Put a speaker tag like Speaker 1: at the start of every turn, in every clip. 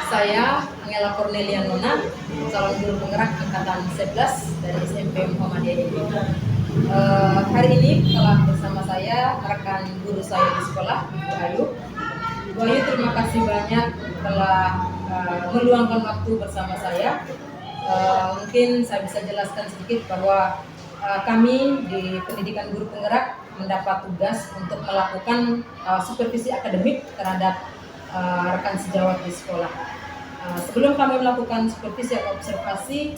Speaker 1: Saya Angela Cornelia Nona, calon guru penggerak angkatan 11 dari SMP Muhammadiyah ini. Hari ini telah bersama saya rekan guru saya di sekolah, Bu Ayu. Bu Ayu, terima kasih banyak telah meluangkan waktu bersama saya. Mungkin saya bisa jelaskan sedikit bahwa kami di Pendidikan Guru Penggerak mendapat tugas untuk melakukan supervisi akademik terhadap rekan sejawat di sekolah. Sebelum kami melakukan supervisi atau observasi,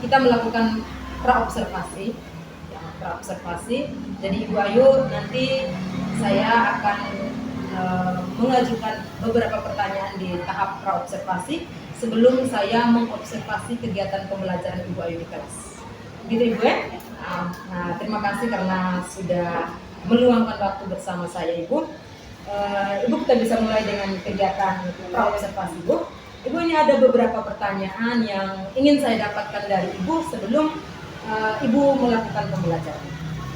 Speaker 1: kita melakukan praobservasi. Jadi Ibu Ayu, nanti saya akan mengajukan beberapa pertanyaan di tahap praobservasi sebelum saya mengobservasi kegiatan pembelajaran Ibu Ayu di kelas. Gitu Ibu ya? Terima kasih karena sudah meluangkan waktu bersama saya Ibu. Ibu, kita bisa mulai dengan kegiatan praobservasi Ibu. Ibu, ini ada beberapa pertanyaan yang ingin saya dapatkan dari Ibu sebelum Ibu melakukan pembelajaran.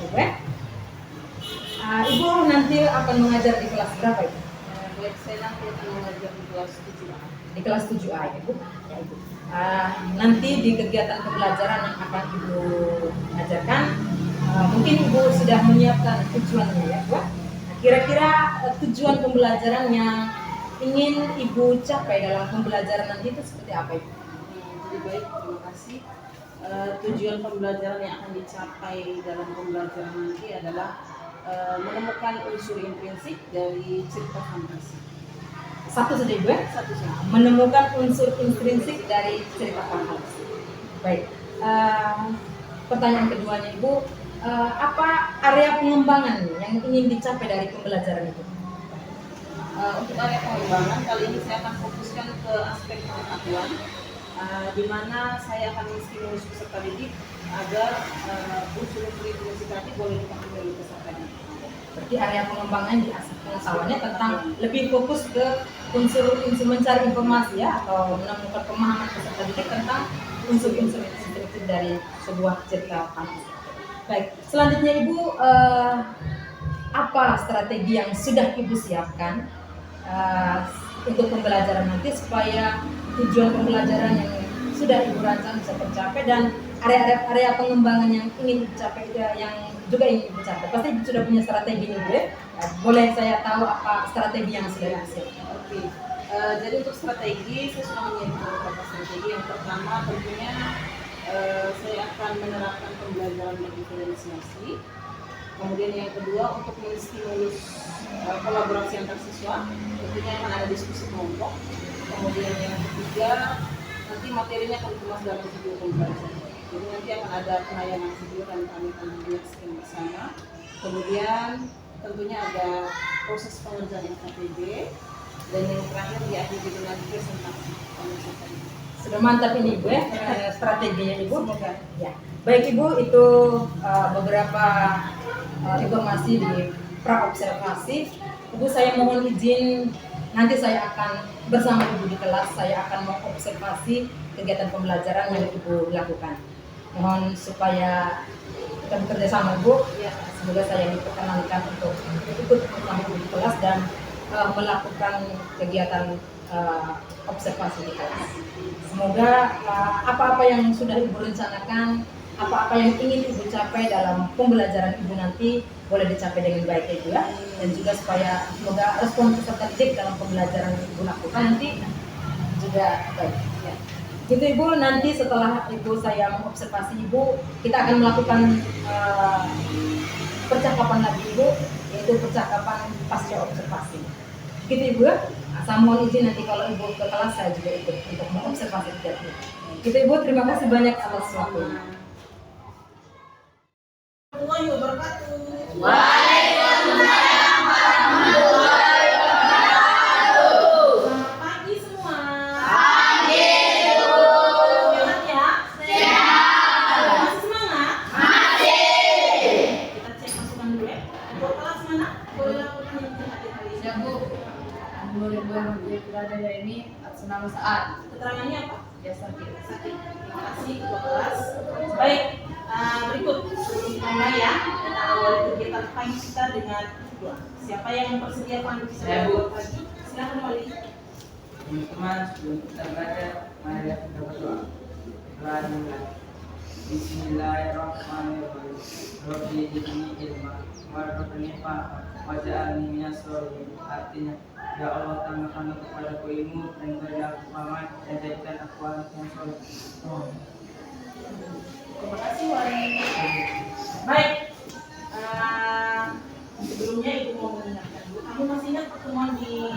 Speaker 1: Ibu ya? Ibu nanti akan mengajar di kelas berapa Ibu?
Speaker 2: Saya nanti akan mengajar di kelas 7A.
Speaker 1: Di kelas 7A ya Ibu? Ya, Ibu. Nanti di kegiatan pembelajaran yang akan Ibu ajarkan, mungkin Ibu sudah menyiapkan tujuannya ya Bu. Kira-kira tujuan pembelajaran yang ingin Ibu capai dalam pembelajaran nanti itu seperti apa Ibu?
Speaker 2: Jadi baik, terima kasih. Tujuan pembelajaran yang akan dicapai dalam pembelajaran nanti adalah menemukan unsur intrinsik dari cerita fantasi.
Speaker 1: Satu saja Ibu ya?
Speaker 2: Satu saja.
Speaker 1: Menemukan unsur intrinsik dari cerita fantasi. Baik. Pertanyaan keduanya Ibu, apa area pengembangan yang ingin dicapai dari pembelajaran itu?
Speaker 2: Untuk area pengembangan kali ini saya akan fokuskan ke aspek pengetahuan, di mana saya akan menstimulus peserta didik agar unsur-unsur intrinsik tadi boleh dipahami oleh peserta didik.
Speaker 1: Berarti area pengembangan di aspek pengetahuannya tentang lebih fokus ke unsur mencari informasi ya, atau menemukan pemahaman peserta didik tentang unsur-unsur intrinsik dari sebuah cerita fantasi. Baik, selanjutnya Ibu, apa strategi yang sudah Ibu siapkan untuk pembelajaran nanti supaya tujuan pembelajaran yang sudah Ibu rancang bisa tercapai dan area pengembangan yang ingin dicapai, yang juga ingin Ibu capai? Pasti Ibu sudah punya strategi Ibu ya? Boleh saya tahu apa strategi yang sudah Ibu siapkan?
Speaker 2: Oke. Jadi untuk strategi saya sudah menyiapkan beberapa strategi. Yang pertama tentunya saya akan menerapkan pembelajaran berdiferensiasi. Kemudian yang kedua untuk menstimulus kolaborasi antar siswa, tentunya akan ada diskusi kelompok. Kemudian yang ketiga nanti materinya akan dikemas dalam video pembelajaran. Jadi nanti akan ada penayangan video dan kami akan menyaksikan bersama. Kemudian tentunya ada proses pengerjaan KTB dan yang terakhir diakhiri dengan presentasi peserta didik.
Speaker 1: Sudah mantap ini Ibu ya, strateginya Ibu. Ya. Baik Ibu, itu beberapa informasi di praobservasi. Ibu, saya mohon izin, nanti saya akan bersama Ibu di kelas, saya akan mengobservasi kegiatan pembelajaran yang Ibu lakukan. Mohon supaya kita bekerja sama Ibu. Ya, semoga saya diperkenankan untuk ikut bersama Ibu di kelas dan melakukan kegiatan observasi di kelas. Semoga apa-apa yang sudah Ibu rencanakan, apa-apa yang ingin Ibu capai dalam pembelajaran Ibu nanti boleh dicapai dengan baik Ibu ya. Dan juga supaya semoga respon peserta didik dalam pembelajaran yang Ibu lakukan nanti juga baik ya. Gitu Ibu, nanti setelah Ibu saya mengobservasi Ibu, kita akan melakukan percakapan lagi Ibu, yaitu percakapan pasca observasi. Gitu Ibu ya. Saya mohon izin nanti kalau Ibu ke kelas saya juga ikut untuk mengobservasi kegiatan. Gitu Ibu, terima kasih banyak atas waktunya.
Speaker 3: Waalaikumsalam warahmatullahi wabarakatuh.
Speaker 2: Selamat pagi semua.
Speaker 3: Pagi Bu.
Speaker 2: Sehat ya?
Speaker 3: Sehat.
Speaker 2: Masih semangat?
Speaker 3: Masih.
Speaker 2: Kita cek masukan dulu ya. Untuk kelas mana? Boleh lakukan yang terhati kali ini.
Speaker 4: Ya Bu, 2002 berada ini atas nama Saat.
Speaker 2: Keterangannya apa?
Speaker 4: Ya sakit.
Speaker 2: Sakit. Terima kasih ketua kelas. Baik, berikut sebelum kita mulai ya. Kita awali kegiatan pagi kita dengan doa. Siapa yang bersedia pandu bisa
Speaker 4: Saya, Bu.
Speaker 2: berdoa pagi? Silakan Wali.
Speaker 5: Teman-teman, sebelum kita belajar, marilah kita berdoa. Telah dimulai. Bismillahirrahmanirrahim. Rabbi zidni ilma warzuqni fahma waj'alni minas sholihin. Artinya, ya Allah, tambahkanlah kepadaku ilmu dan berilah aku pahaman dan jadikan aku anak yang soleh.
Speaker 2: Terima kasih Wali. Baik. Sebelumnya Ibu mau mengingatkan Bu, kamu masih ingat pertemuan di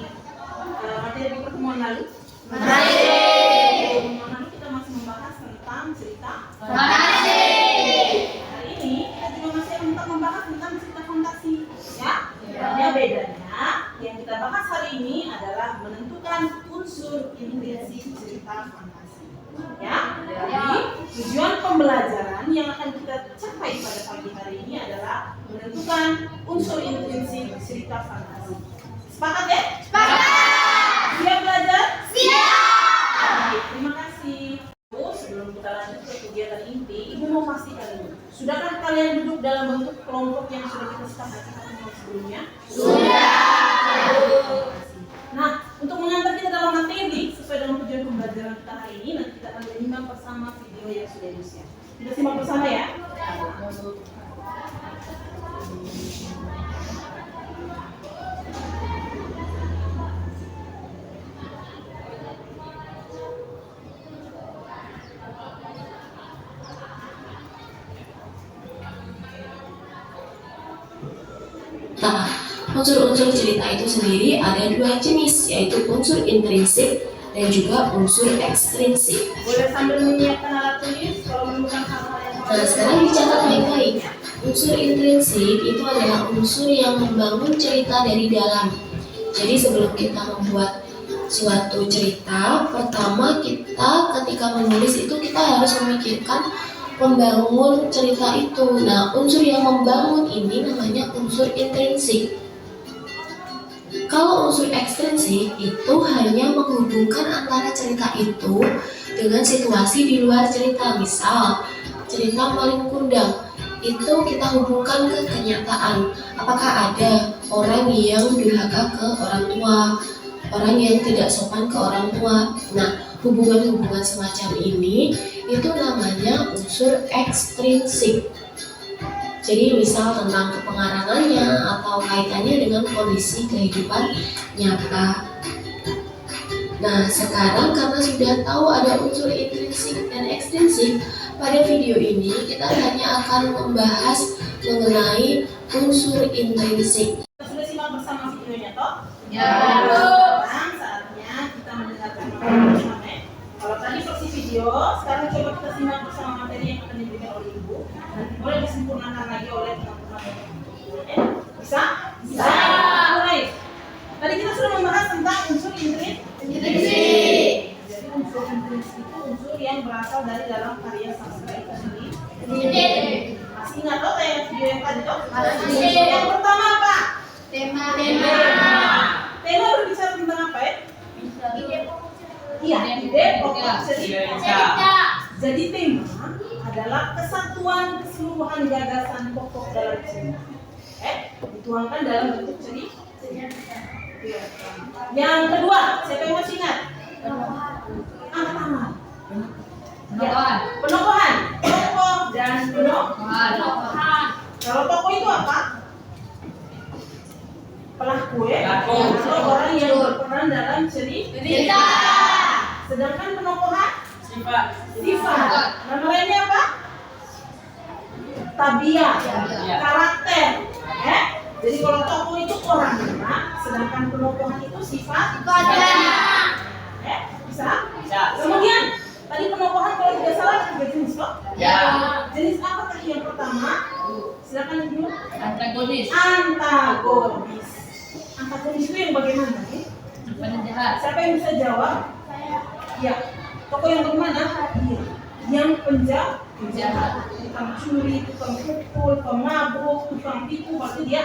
Speaker 2: materi pertemuan lalu? Pertemuan lalu kita masih membahas tentang cerita. Hari ini kita juga masih membahas tentang cerita fantasi, ya. Hanya bedanya yang kita bahas hari ini adalah menentukan unsur intrinsik cerita fantasi. Ya, jadi tujuan pembelajaran yang akan kita capai pada pagi hari ini adalah menentukan unsur intrinsik cerita fantasi. Sepakat ya?
Speaker 3: Sepakat.
Speaker 2: Siap belajar?
Speaker 3: Siap.
Speaker 2: Baik, terima kasih. Sebelum kita lanjut ke kegiatan inti, Ibu mau pastikan dulu. Sudahkah kalian duduk dalam bentuk kelompok yang sudah kita sepakati sebelumnya?
Speaker 3: Sudah.
Speaker 2: Nah, untuk mengantar kita dalam materi sesuai dengan tujuan pembelajaran kita hari ini, nanti kita akan menyimak bersama video yang sudah di-share. Kita simak bersama ya.
Speaker 6: Nah, unsur-unsur cerita itu sendiri ada dua jenis, yaitu unsur intrinsik dan juga unsur ekstrinsik.
Speaker 2: Boleh sambil menyiapkan alat tulis kalau menemukan hal-hal yang
Speaker 6: Nah, sekarang dicatat baik-baik. Unsur intrinsik itu adalah unsur yang membangun cerita dari dalam. Jadi sebelum kita membuat suatu cerita, pertama kita ketika menulis itu kita harus memikirkan membangun cerita itu. Nah, unsur yang membangun ini namanya unsur intrinsik. Kalau unsur ekstrinsik itu hanya menghubungkan antara cerita itu dengan situasi di luar cerita. Misal, cerita Malin Kundang itu kita hubungkan ke kenyataan. Apakah ada orang yang durhaka ke orang tua, orang yang tidak sopan ke orang tua. Nah, hubungan-hubungan semacam ini itu namanya unsur ekstrinsik. Jadi misal tentang kepengarangannya atau kaitannya dengan kondisi kehidupan nyata. Nah, sekarang karena sudah tahu ada unsur intrinsik dan ekstrinsik, pada video ini kita hanya akan membahas mengenai unsur intrinsik.
Speaker 2: Kita sudah simak bersama videonya toh?
Speaker 4: Ya.
Speaker 2: Sekarang saatnya kita mendengarkan materi bersama ya. Kalau tadi versi video, sekarang coba kita simak bersama materi yang akan diberikan oleh Ibu. Nanti boleh disempurnakan lagi oleh teman-teman. Bisa? Bisa. Mulai. Tadi kita sudah membahas tentang unsur intrinsik. Jadi unsur intrinsik itu unsur yang berasal dari dalam karya sastra itu sendiri. Masih ingat toh kayak video yang tadi toh?
Speaker 3: Masih.
Speaker 2: Yang pertama apa?
Speaker 3: Tema.
Speaker 2: Tema berbicara tentang apa ya? Iya, ide pokok cerita. Jadi tema adalah kesatuan keseluruhan gagasan pokok dalam cerita. Dituangkan dalam bentuk cerita. Yang kedua, siapa yang masih ingat? Angkat tangan.
Speaker 4: Penokohan.
Speaker 2: Penokohan, tokoh dan penokohan. Kalau tokoh itu apa? Pelaku ya, atau orang yang berperan dalam cerita. Sedangkan penokohan sifat. Nama lainnya apa? Tabiat, karakter. Jadi kalau tokoh itu orangnya, sedangkan penokohan itu sifat. Bisa? Kemudian tadi penokohan kalau tidak salah ada 3 jenis kok. Jenis apakah yang pertama? Silakan dulu.
Speaker 4: Antagonis.
Speaker 2: Antagonis. Antagonis itu yang bagaimana?
Speaker 4: Penjahat.
Speaker 2: Siapa yang bisa jawab? Ya. Tokoh yang bagaimana? Iya. Yang penjahat. Tukang curi, tukang pukul, pemabuk, tukang tipu, berarti dia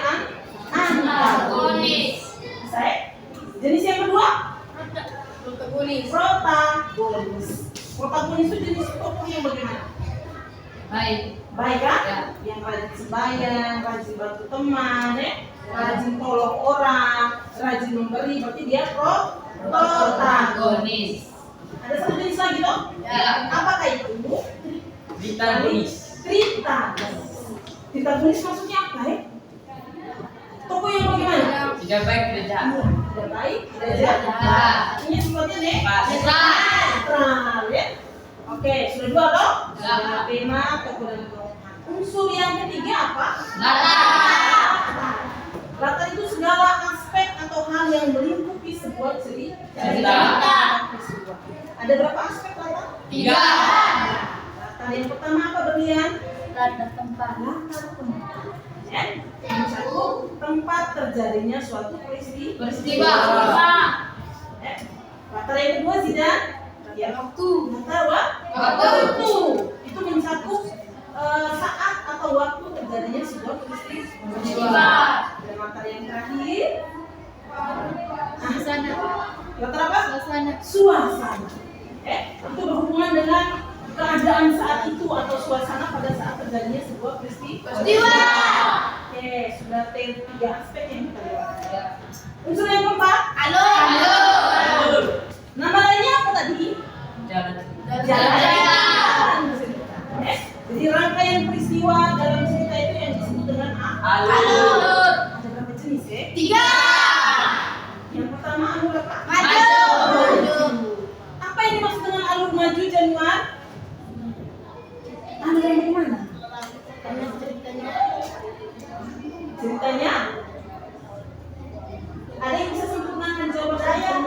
Speaker 2: antagonis. Bisa ya? Jenis yang kedua? Protagonis. Protagonis itu jenis tokoh yang bagaimana? Baik kan?
Speaker 4: Ya.
Speaker 2: Yang rajin sembahyang, rajin bantu teman, rajin tolong orang, rajin memberi, berarti dia protagonis. Ada satu jenis lagi dong?
Speaker 4: Ya.
Speaker 2: Apakah itu?
Speaker 5: Tritagonis.
Speaker 2: Tritagonis maksudnya apa ya? Tokoh yang bagaimana?
Speaker 5: Tidak baik tidak jahat.
Speaker 2: Tidak baik, tidak jahat. Ini sifatnya netral ya. Oke, sudah dua dong? Sudah tema, tokoh dan kelemahan. Unsur yang ketiga apa? Latar. Latar itu segala aspek atau hal yang melingkupi sebuah cerita. Ada berapa aspek latar?
Speaker 4: 3.
Speaker 2: Latar yang pertama apa berlian?
Speaker 3: Latar tempat.
Speaker 2: Latar tempat. Ya. Yang satu, tempat terjadinya suatu peristiwa. Ya. Latar yang kedua Zidan? Ya, waktu. Latar waktu. Itu mencakup saat atau waktu terjadinya sebuah peristiwa. Dan latar yang terakhir,
Speaker 3: Suasana.
Speaker 2: latar apa?
Speaker 3: Suasana.
Speaker 2: Suasana. Itu berhubungan dengan keadaan saat itu atau suasana pada saat terjadinya sebuah peristiwa. Oke, sudah tiga aspek yang kita lihat. Unsur yang keempat, alur. Nama lainnya apa tadi?
Speaker 5: Jalan.
Speaker 2: Jalan. Jadi rangkaian peristiwa dalam cerita itu yang disebut dengan
Speaker 5: Alur.
Speaker 2: Ada berapa jenis ya?
Speaker 3: 3.
Speaker 2: Yang pertama alur apa?
Speaker 3: Maju.
Speaker 2: Apa yang dimaksud dengan alur maju Januar? Alur yang bagaimana? Ceritanya? Ada yang bisa sempurnakan jawaban saya?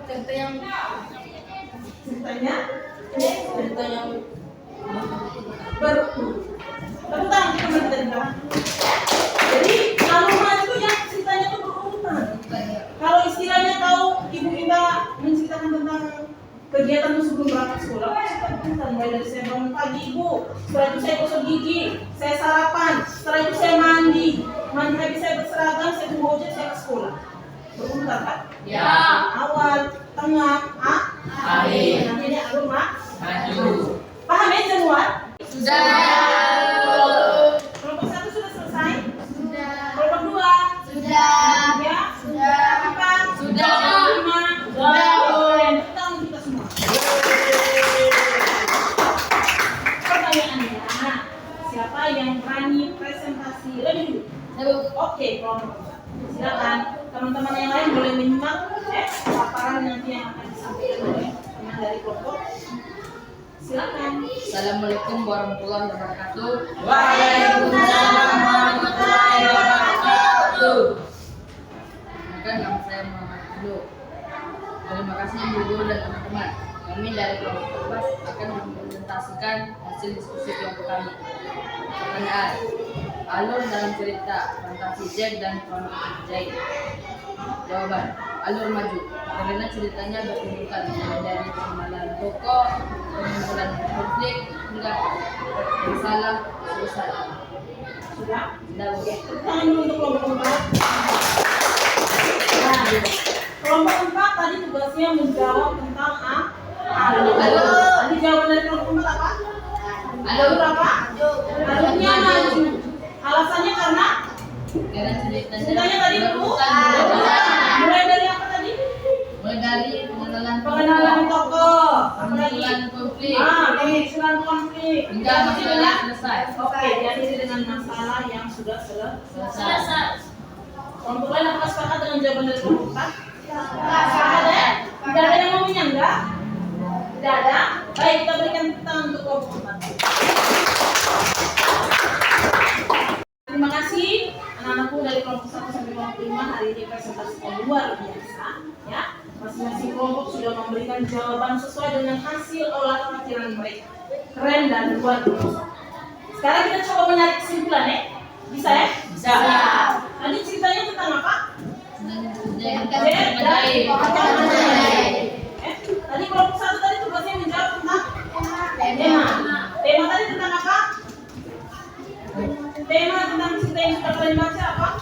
Speaker 3: Contoh yang
Speaker 2: Ceritanya?
Speaker 3: contoh yang
Speaker 2: Berurutan kita dari belakang. Jadi alur maju itu yang ceritanya itu berurutan. Kalau istilahnya kau ibu kita menceritakan tentang kegiatan sebelum berangkat sekolah, kita berurutan mulai dari saya bangun pagi ibu, setelah itu saya gosok gigi, saya sarapan, setelah itu saya mandi habis saya berseragam, saya tunggu ojek, saya ke sekolah. Berurutan kan?
Speaker 4: Ya.
Speaker 2: Awal, tengah,
Speaker 4: Akhir.
Speaker 2: Nanti ada alur
Speaker 5: Maju.
Speaker 2: Paham ya Januar?
Speaker 4: Sudah.
Speaker 2: Kelompok 1 sudah selesai?
Speaker 3: sudah.
Speaker 2: Kelompok 2?
Speaker 3: Sudah.
Speaker 2: Ya?
Speaker 3: Sudah.
Speaker 2: 4?
Speaker 4: Sudah.
Speaker 2: 5?
Speaker 4: Sudah.
Speaker 2: Tepuk tangan kita semua. Pertanyaannya, siapa yang berani presentasi lebih dulu? Oke, kelompok 2. Silakan teman-teman yang lain boleh menyimak paparan nanti yang akan disampaikan oleh teman dari kelompok. Silakan.
Speaker 4: Assalamualaikum warahmatullahi wabarakatuh.
Speaker 5: Waalaikumsalam warahmatullahi wabarakatuh.
Speaker 4: Maka nama saya Muhammad Abdu. Terima kasih Ibu Guru dan teman-teman. Kami dari kelompok 4 akan mempresentasikan hasil diskusi kelompok kami. Pertanyaan: alur dalam cerita fantasi Jack dan Kronik Jahit. Jawaban: alur maju, karena ceritanya berurutan mulai dari pengenalan tokoh, pengembangan konflik hingga masalah selesai.
Speaker 2: Sudah?
Speaker 4: Sudah, Bu.
Speaker 2: Tepuk tangan dulu untuk kelompok 4. Nah, kelompok 4 tadi tugasnya menjawab tentang alur. Tadi jawaban dari kelompok 4 apa? Alur apa? Alurnya maju. Alasannya karena ceritanya tadi
Speaker 4: berurutan.
Speaker 2: mulai dari apa tadi?
Speaker 4: Mulai dari
Speaker 2: Pengenalan tokoh,
Speaker 4: pengenalan konflik
Speaker 2: penyusunan konflik,
Speaker 4: hingga masalah selesai.
Speaker 2: Oke, diakhiri dengan masalah yang sudah
Speaker 4: Selesai.
Speaker 2: Kelompok lain apakah sepakat dengan jawaban dari kelompok 4? Sepakat ya? Tidak ada yang mau menyanggah? Tidak ada? Baik, kita berikan tepuk tangan untuk kelompok 4. Terima kasih anak-anakku dari kelompok 1 sampai kelompok 5. Hari ini presentasi luar biasa ya. Masing-masing kelompok sudah memberikan jawaban sesuai dengan hasil olah pikiran mereka. Keren dan luar biasa. Sekarang kita coba menarik kesimpulan ya. Bisa ya?
Speaker 5: Bisa.
Speaker 2: Tadi ceritanya tentang apa? Tadi kelompok 1 tadi tugasnya menjawab tentang tema. Tema tadi tentang apa? Tema tentang cerita yang sudah kalian baca apa?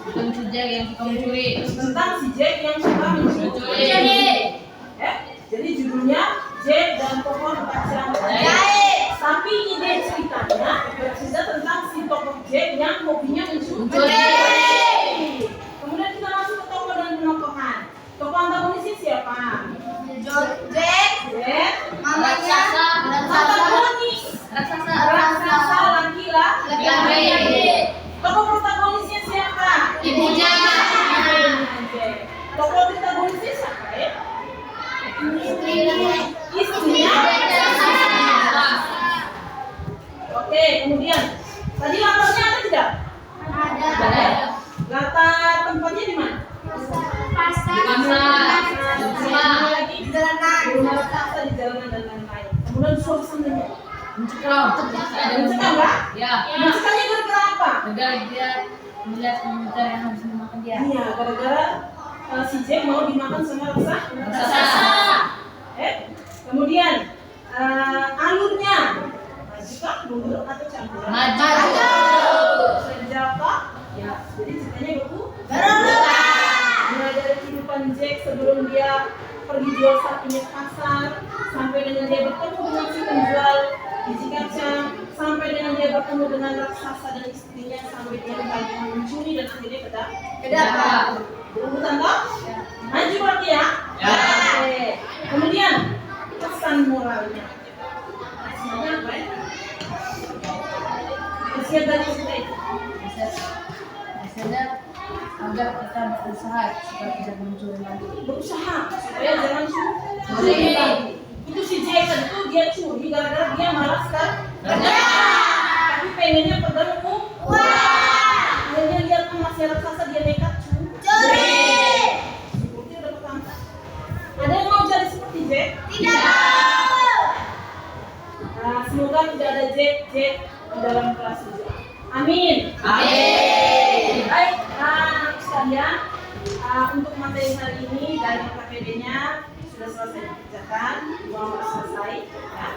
Speaker 4: Tentang si Jack yang suka mencuri.
Speaker 2: Tentang si Jack yang suka mencuri. Jadi judulnya Jack dan tokoh kacang jahit. Tapi ide ceritanya bercerita tentang si tokoh Jack yang hobinya mencuri. Kemudian kita masuk ke tokoh dan penokohan. Tokoh antagonis Tadi latarnya ada tidak?
Speaker 3: Ada.
Speaker 2: Latar tempatnya di mana?
Speaker 3: Pasar.
Speaker 2: Di lagi
Speaker 3: Jalanan.
Speaker 2: rumah raksasa di jalanan dan lain-lain. Kemudian suasananya.
Speaker 4: Mencekam.
Speaker 2: Mencekam nggak?
Speaker 4: Ya.
Speaker 2: Mencekamnya gara-gara apa?
Speaker 4: Negara dia melihat komentar yang habis memakan dia.
Speaker 2: Iya, gara-gara si Jack mau dimakan sama raksasa. Kemudian alurnya maju kah, mundur atau campur?
Speaker 4: Maju.
Speaker 2: Senjata. Ya, jadi ceritanya
Speaker 3: Berulang.
Speaker 2: mulai dari kehidupan Jack sebelum dia pergi jual sapinya ke pasar, sampai dengan dia bertemu dengan si penjual biji kacang, sampai dengan dia bertemu dengan raksasa dan istrinya, sampai dia kembali mencuri dan akhirnya
Speaker 3: Kedapat.
Speaker 2: berebutan toh? Maju berarti ya?
Speaker 4: Ya.
Speaker 2: Oke. Kemudian pesan moralnya. Pesannya apa ya? Usia dari cerita itu.
Speaker 4: Misalnya agar kita berusaha supaya tidak mencuri lagi.
Speaker 2: Berusaha supaya jangan curi
Speaker 4: Curi.
Speaker 2: lagi. Itu si Jason itu dia curi gara-gara dia malas kan? Tapi pengennya pegang uang. Akhirnya lihat masih raksasa dia nekat curi. Seperti udah ketangkap. Ada yang mau jadi seperti Jack? Nah, semoga tidak ada Jack di dalam kelas juga. Amin. Baik, anak sekalian, untuk materi hari ini dari KPD-nya sudah selesai dikerjakan, uang harus selesai. Ya.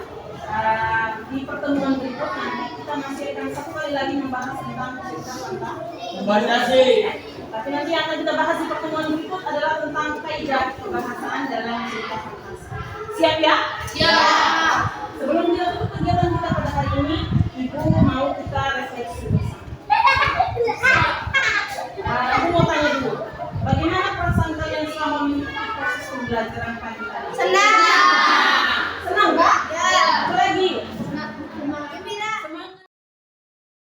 Speaker 2: Di pertemuan berikut nanti kita masih akan satu kali lagi membahas tentang cerita tentang
Speaker 5: Fantasi.
Speaker 2: tapi nanti yang akan kita bahas di pertemuan berikut adalah tentang kaidah pembahasan dalam cerita fantasi. Siap ya?
Speaker 3: Siap.
Speaker 2: Sebelum kita tutup kegiatan kita pada hari ini, Ibu mau kita refleksi bersama. Ibu mau tanya dulu, bagaimana perasaan kalian selama mengikuti proses pembelajaran pagi tadi? Senang nggak? Apa lagi?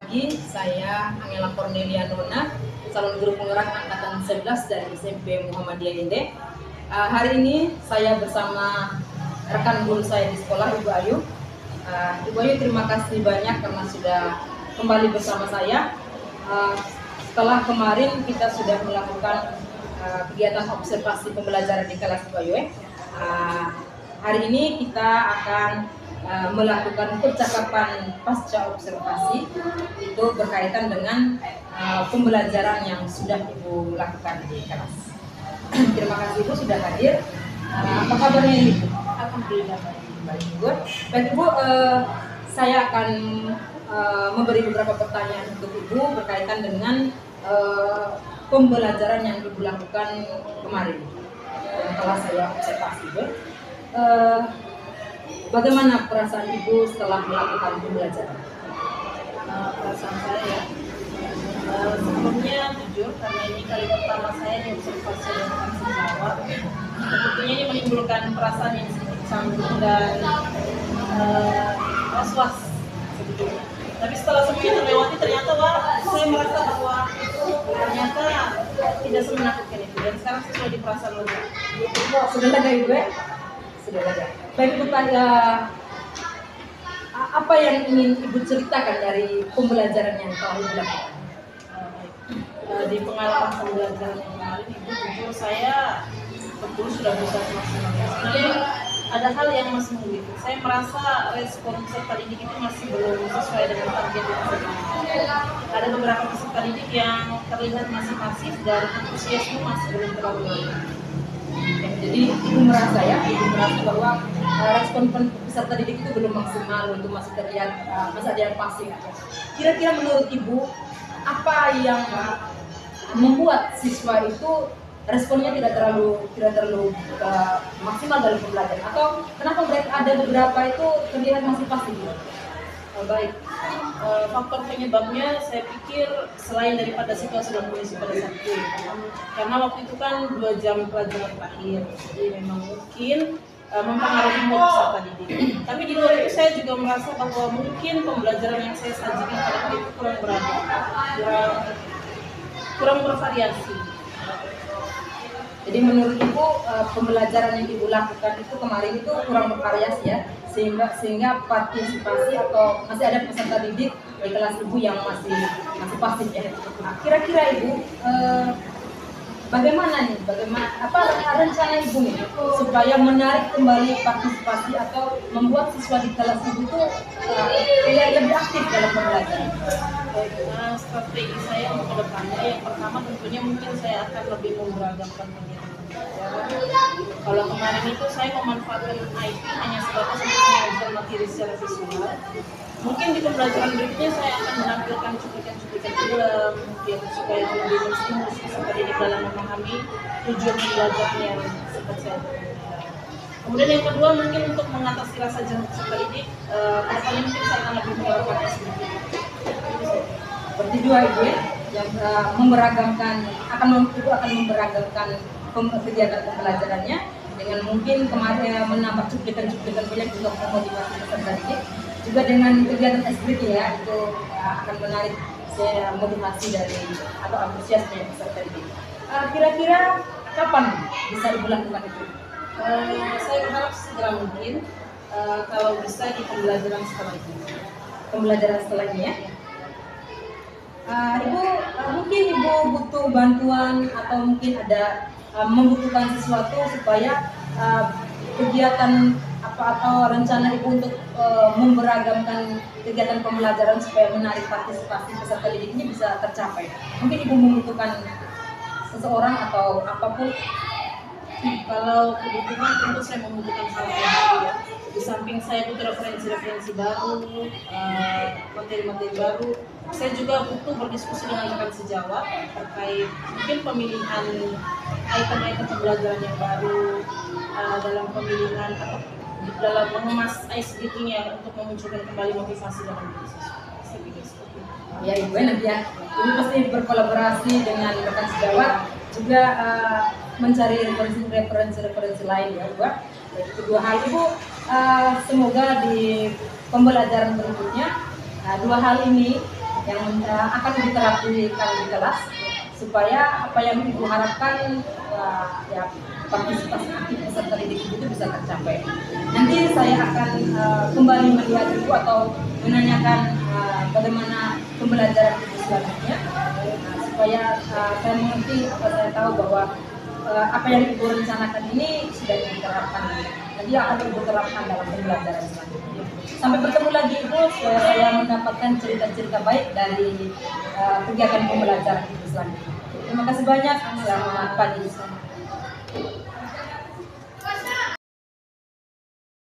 Speaker 1: Pagi, saya Angela Cornelia Nona, calon guru penggerak angkatan 11 dari SMP Muhammadiyah Inde. Hari ini saya bersama rekan guru saya di sekolah, Ibu Ayu. Ibu Ayu, terima kasih banyak karena sudah kembali bersama saya. Setelah kemarin kita sudah melakukan kegiatan observasi pembelajaran di kelas Ibu Ayu. Hari ini kita akan melakukan percakapan pasca observasi, itu berkaitan dengan pembelajaran yang sudah Ibu lakukan di kelas. Terima kasih Ibu sudah hadir. Apa kabarnya Ibu? Alhamdulillah baik Ibu. Baik Ibu, saya akan memberi beberapa pertanyaan untuk Ibu berkaitan dengan pembelajaran yang Ibu lakukan kemarin setelah saya observasi Ibu. Bagaimana perasaan Ibu setelah melakukan pembelajaran?
Speaker 2: Perasaan saya ya, sebelumnya jujur karena ini kali pertama saya di observasi dan langsung jawab, tentunya ini menimbulkan perasaan yang sedikit canggung dan was-was sebetulnya. Tapi setelah semuanya terlewati ternyata saya merasa bahwa ternyata tidak semenakutkan itu dan sekarang sesuai di perasaan lega.
Speaker 1: Sudah lega Ibu ya? Sudah lega. Baik Ibu, apa yang ingin Ibu ceritakan dari pembelajaran yang telah Ibu lakukan?
Speaker 2: Di pengalaman pembelajaran yang kemarin Ibu jujur saya betul sudah berusaha semaksimal mungkin. Sebenarnya ada hal yang masih menggelitik. Saya merasa respon peserta didik itu masih belum sesuai dengan target yang saya inginkan. Ada beberapa peserta didik yang terlihat masih pasif dan antusiasme masih belum terlalu baik.
Speaker 1: Jadi Ibu merasa bahwa respon peserta didik itu belum maksimal, untuk masih terlihat masih ada yang pasif. Kira-kira menurut Ibu apa yang membuat siswa itu responnya tidak terlalu maksimal dalam pembelajaran, atau kenapa mereka ada beberapa itu terlihat masih pasif?
Speaker 2: Baik, faktor penyebabnya saya pikir selain daripada situasi dan kondisi pada saat itu, karena waktu itu kan 2 jam pelajaran terakhir, jadi memang mungkin mempengaruhi mood peserta didik. Tapi di luar itu saya juga merasa bahwa mungkin pembelajaran yang saya sajikan pada waktu itu kurang beragam, kurang bervariasi.
Speaker 1: Jadi menurut Ibu pembelajaran yang Ibu lakukan itu kemarin itu kurang bervariasi ya, sehingga partisipasi atau masih ada peserta didik di kelas Ibu yang masih pasif ya. Nah, kira-kira Ibu bagaimana apa rencana Ibu nih supaya menarik kembali partisipasi atau membuat siswa di kelas Ibu itu lebih aktif dalam pembelajaran?
Speaker 2: Nah, strategi saya untuk kedepannya yang pertama tentunya mungkin saya akan lebih memberagamkan kegiatan pembelajaran. Kalau kemarin itu saya memanfaatkan IT hanya sebatas untuk mengajar materi secara visual. Mungkin di pembelajaran berikutnya saya akan menampilkan cuplikan-cuplikan film mungkin supaya lebih menstimulus peserta didik dalam memahami tujuan pembelajaran yang sempat saya lakukan. Kemudian yang kedua mungkin untuk mengatasi rasa jenuh peserta didik, kedepannya mungkin saya akan lebih menerapkan SDG.
Speaker 1: Seperti dua Ibu ya, yang Ibu akan memberagamkan kegiatan pembelajarannya dengan mungkin kemarin menambah cuplikan-cuplikan film untuk memotivasi peserta didik, juga dengan kegiatan SBK ya, itu akan menarik motivasi dari atau antusiasme peserta didik. Kira-kira kapan bisa Ibu lakukan itu?
Speaker 2: Saya berharap segera mungkin, kalau bisa di pembelajaran setelah ini.
Speaker 1: Pembelajaran setelah ini ya. Ibu mungkin Ibu butuh bantuan atau mungkin ada membutuhkan sesuatu supaya kegiatan atau rencana Ibu untuk memberagamkan kegiatan pembelajaran supaya menarik partisipasi peserta didik ini bisa tercapai. Mungkin Ibu membutuhkan seseorang atau apapun.
Speaker 2: Kalau kebutuhan tentu saya membutuhkan salah satu ya. Di samping saya butuh referensi-referensi baru, materi-materi baru, saya juga butuh berdiskusi dengan rekan sejawat terkait mungkin pemilihan item-item pembelajaran yang baru, dalam pemilihan atau dalam mengemas ICT-nya untuk memunculkan kembali motivasi dalam diri siswa. Saya pikir seperti itu.
Speaker 1: Ya Ibu nanti ya, Ibu pasti berkolaborasi dengan rekan sejawat juga mencari referensi lain ya Ibu. Jadi kedua hal Ibu semoga di pembelajaran berikutnya dua hal ini yang akan diterapkan di kelas supaya apa yang Ibu harapkan ya partisipasi aktif peserta didik itu bisa tercapai. Nanti saya akan kembali melihat Ibu atau menanyakan bagaimana pembelajaran Ibu selanjutnya supaya saya mengerti atau saya tahu bahwa apa yang Ibu rencanakan ini sudah diterapkan. Jadi akan Ibu terapkan dalam pembelajaran selanjutnya. Sampai bertemu lagi Ibu, supaya saya mendapatkan cerita-cerita baik dari kegiatan pembelajaran Ibu selanjutnya. Terima kasih banyak. Selamat pagi.